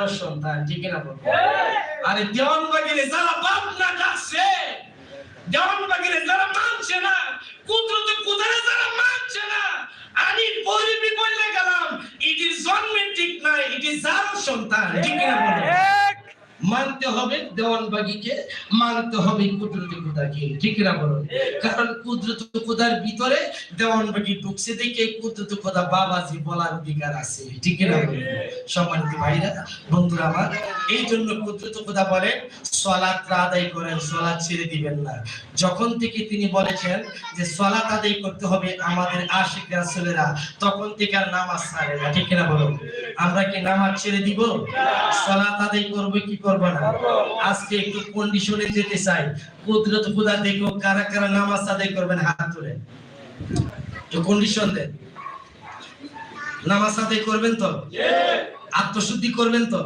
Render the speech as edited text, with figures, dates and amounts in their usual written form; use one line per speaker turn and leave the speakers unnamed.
সন্তান, ঠিক না বল? আরে দেওয়ানবাগিরে যারা বাপ না ডাকছে, দেওয়ানবাগিরে যারা মানছে না, কুদরতে কুদারে যারা মানছে না, আমি পরিবি বললে গেলাম, ইট ইজ জন্মের ঠিক নাই, ইট ইজ যার সন্তান, ঠিক না বল? মানতে হবে দেওয়ানবাগিকে, মানতে হবে কুদরতে খুদাকে, ঠিক না বলুন? কারণ কুদরতে খুদার ভিতরে দেওয়ানবাগি ঢুকছে দেখে কুদরতে খুদা বাবাজি বলার অধিকার আছে, ঠিক না বলুন? সম্মানিত ভাইরা, বন্ধুরা আমার, এই জন্য কুদরতে খুদা বলেন সালাত আদায় করেন, সালাত ছেড়ে দিবেন না। যখন থেকে তিনি বলেছেন যে সালাত আদায় করতে হবে আমাদের আশিক রাসূলেরা, তখন থেকে আর নামাজ ছাড়ে না, ঠিক না বলুন? আমরা কি নামাজ ছেড়ে দিব? সালাত আদায় করব কি করব না? আজকে একটু কন্ডিশনে যেতে চাই, কুদরত খুদা দেখো কারা কারা নামাজ আদায় করবেন, হাত তুলেন। তো কন্ডিশন দেন, নামাজ আদায় করবেন তো? আত্মশুদ্ধি করবেন তো?